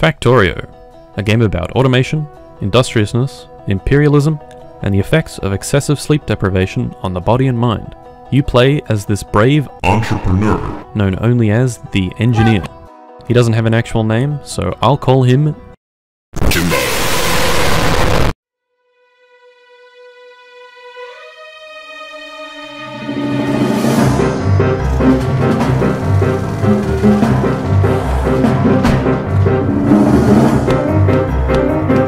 Factorio, a game about automation, industriousness, imperialism, and the effects of excessive sleep deprivation on the body and mind. You play as this brave entrepreneur, known only as the Engineer. He doesn't have an actual name, so I'll call him Jimbo.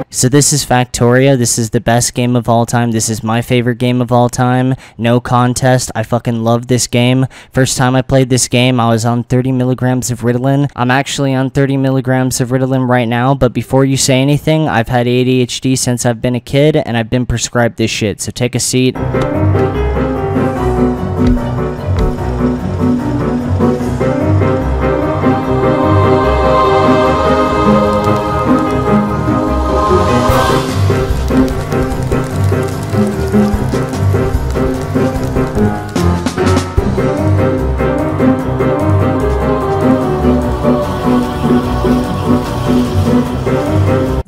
So this is Factorio. This is the best game of all time. This is my favorite game of all time. No contest. I fucking love this game. First time I played this game, I was on 30 milligrams of Ritalin. I'm actually on 30 milligrams of Ritalin right now, but before you say anything, I've had ADHD since I've been a kid, and I've been prescribed this shit, so take a seat.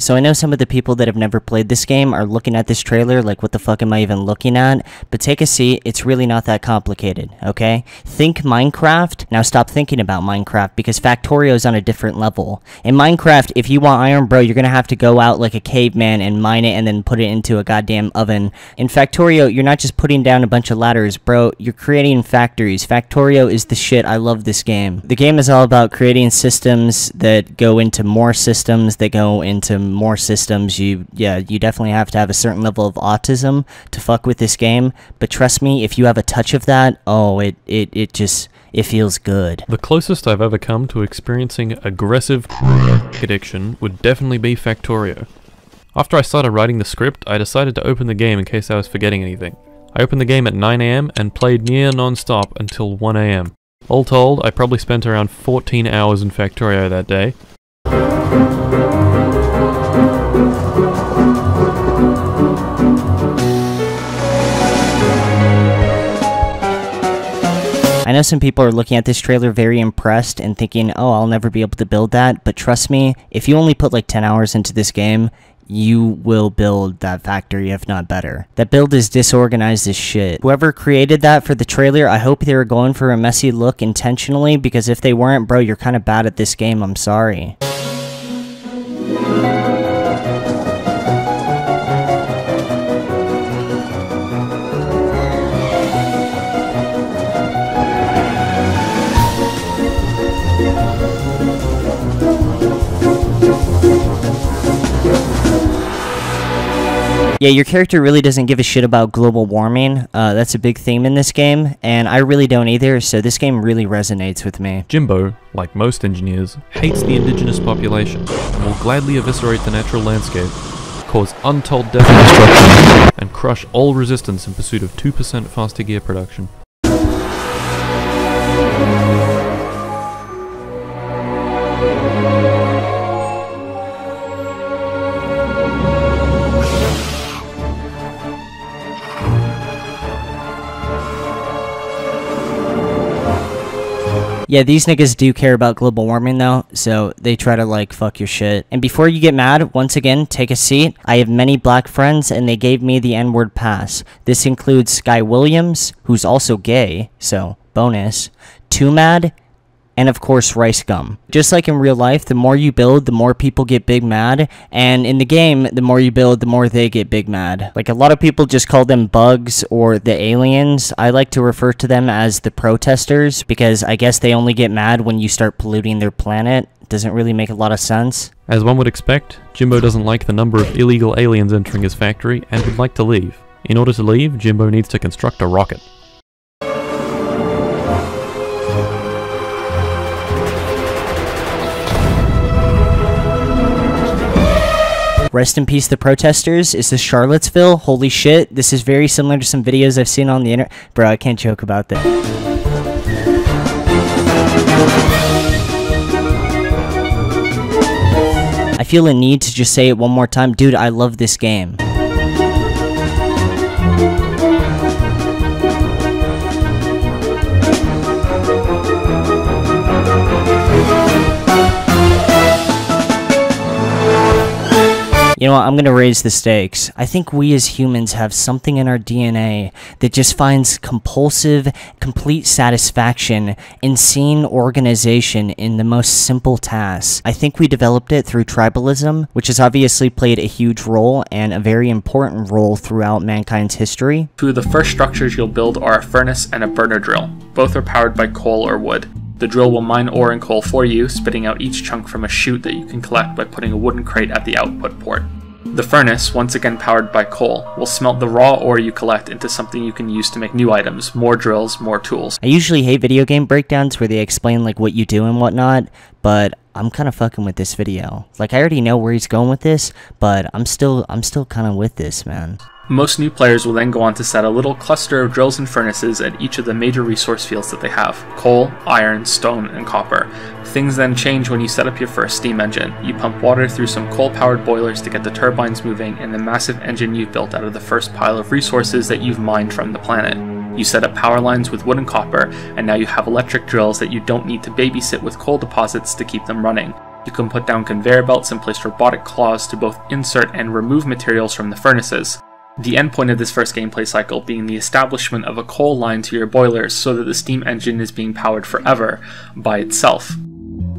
So I know some of the people that have never played this game are looking at this trailer like, what the fuck am I even looking at? But take a seat, it's really not that complicated, okay? Think Minecraft, now stop thinking about Minecraft because Factorio is on a different level. In Minecraft, if you want iron, bro, you're gonna have to go out like a caveman and mine it and then put it into a goddamn oven. In Factorio, you're not just putting down a bunch of ladders, bro, you're creating factories. Factorio is the shit, I love this game. The game is all about creating systems that go into more systems, that go into more systems. You definitely have to have a certain level of autism to fuck with this game, but trust me, if you have a touch of that, oh, it feels good. The closest I've ever come to experiencing aggressive crack addiction would definitely be Factorio. After I started writing the script, I decided to open the game in case I was forgetting anything. I opened the game at 9 AM and played near non-stop until 1 AM. All told, I probably spent around 14 hours in Factorio that day. I know some people are looking at this trailer very impressed and thinking, oh, I'll never be able to build that, but trust me, if you only put like 10 hours into this game, you will build that factory, if not better. That build is disorganized as shit. Whoever created that for the trailer, I hope they were going for a messy look intentionally, because if they weren't, bro, you're kind of bad at this game, I'm sorry. Yeah, your character really doesn't give a shit about global warming. That's a big theme in this game, and I really don't either, so this game really resonates with me. Jimbo, like most engineers, hates the indigenous population and will gladly eviscerate the natural landscape, cause untold death and destruction, and crush all resistance in pursuit of 2% faster gear production. Yeah, these niggas do care about global warming though, so they try to like fuck your shit. And before you get mad, once again, take a seat. I have many black friends and they gave me the N-word pass. This includes Sky Williams, who's also gay, so bonus, Too Mad, and of course Rice Gum. Just like in real life, the more you build, the more people get big mad, and in the game, the more you build, the more they get big mad. Like a lot of people just call them bugs or the aliens. I like to refer to them as the protesters, because I guess they only get mad when you start polluting their planet. Doesn't really make a lot of sense. As one would expect, Jimbo doesn't like the number of illegal aliens entering his factory and would like to leave. In order to leave, Jimbo needs to construct a rocket. Rest in peace, the protesters. Is this Charlottesville? Holy shit. This is very similar to some videos I've seen on the internet. Bro, I can't joke about that. I feel a need to just say it one more time. Dude, I love this game. You know what, I'm gonna raise the stakes. I think we as humans have something in our DNA that just finds compulsive, complete satisfaction in seeing organization in the most simple tasks. I think we developed it through tribalism, which has obviously played a huge role and a very important role throughout mankind's history. Two of the first structures you'll build are a furnace and a burner drill. Both are powered by coal or wood. The drill will mine ore and coal for you, spitting out each chunk from a chute that you can collect by putting a wooden crate at the output port. The furnace, once again powered by coal, will smelt the raw ore you collect into something you can use to make new items, more drills, more tools. I usually hate video game breakdowns where they explain like what you do and whatnot, but I'm kind of fucking with this video. Like, I already know where he's going with this, but I'm still kind of with this, man. Most new players will then go on to set a little cluster of drills and furnaces at each of the major resource fields that they have: coal, iron, stone, and copper. Things then change when you set up your first steam engine. You pump water through some coal-powered boilers to get the turbines moving and the massive engine you've built out of the first pile of resources that you've mined from the planet. You set up power lines with wood and copper, and now you have electric drills that you don't need to babysit with coal deposits to keep them running. You can put down conveyor belts and place robotic claws to both insert and remove materials from the furnaces. The endpoint of this first gameplay cycle being the establishment of a coal line to your boilers so that the steam engine is being powered forever by itself.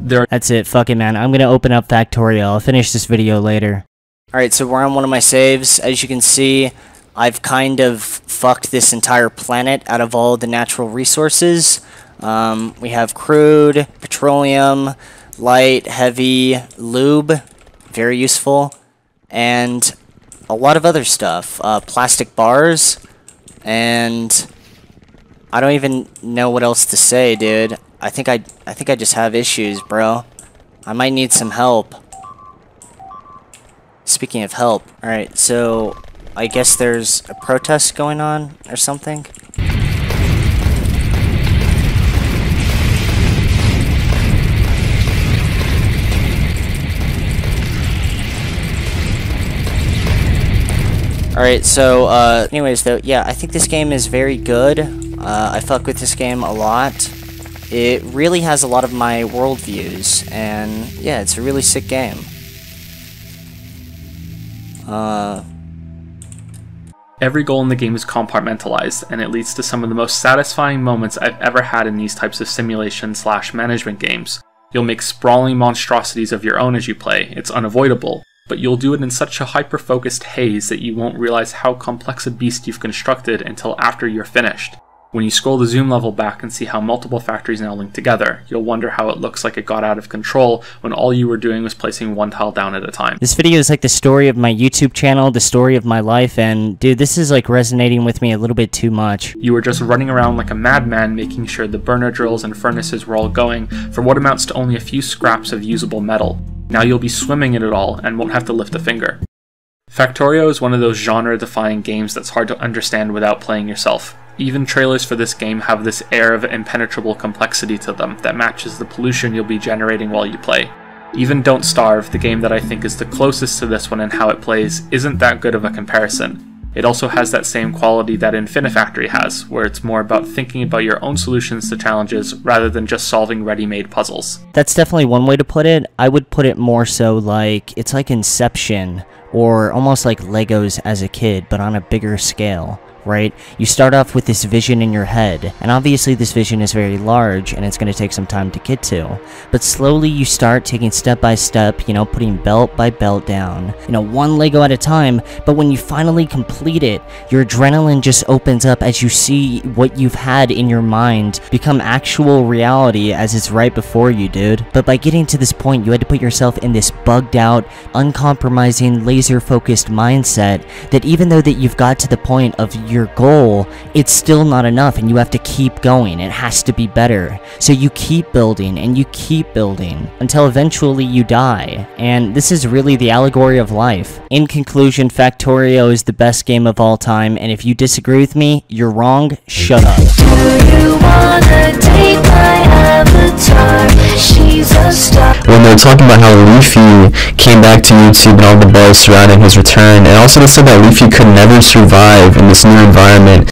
That's it, fuck it, man. I'm gonna open up Factorio. I'll finish this video later. Alright, so we're on one of my saves. As you can see, I've kind of fucked this entire planet out of all the natural resources. We have crude, petroleum, light, heavy, lube, very useful, and a lot of other stuff, plastic bars, and I don't even know what else to say, dude. I think I just have issues, bro. I might need some help. Speaking of help, alright, so I guess there's a protest going on or something. Alright, so, anyways though, yeah, I think this game is very good. I fuck with this game a lot. It really has a lot of my worldviews, and yeah, it's a really sick game. Every goal in the game is compartmentalized, and it leads to some of the most satisfying moments I've ever had in these types of simulation/management games. You'll make sprawling monstrosities of your own as you play, it's unavoidable, but you'll do it in such a hyper-focused haze that you won't realize how complex a beast you've constructed until after you're finished. When you scroll the zoom level back and see how multiple factories now link together, you'll wonder how it looks like it got out of control when all you were doing was placing one tile down at a time. This video is like the story of my YouTube channel, the story of my life, and dude, this is like resonating with me a little bit too much. You were just running around like a madman making sure the burner drills and furnaces were all going for what amounts to only a few scraps of usable metal. Now you'll be swimming in it all and won't have to lift a finger. Factorio is one of those genre-defying games that's hard to understand without playing yourself. Even trailers for this game have this air of impenetrable complexity to them that matches the pollution you'll be generating while you play. Even Don't Starve, the game that I think is the closest to this one in how it plays, isn't that good of a comparison. It also has that same quality that Infinifactory has, where it's more about thinking about your own solutions to challenges rather than just solving ready-made puzzles. That's definitely one way to put it. I would put it more so like, it's like Inception, or almost like Legos as a kid, but on a bigger scale. Right? You start off with this vision in your head, and obviously this vision is very large and it's going to take some time to get to, but slowly you start taking step by step, you know, putting belt by belt down, you know, one Lego at a time. But when you finally complete it, your adrenaline just opens up as you see what you've had in your mind become actual reality as it's right before you, dude. But by getting to this point, you had to put yourself in this bugged out, uncompromising, laser focused mindset that even though that you've got to the point of your goal, it's still not enough and you have to keep going. It has to be better. So you keep building and you keep building until eventually you die. And this is really the allegory of life. In conclusion, Factorio is the best game of all time, and if you disagree with me, you're wrong. Shut up. Do you wanna take my avatar? She's a star. When they were talking about how Leafy came back to YouTube and all the buzz surrounding his return, and also they said that Leafy could never survive in this new environment.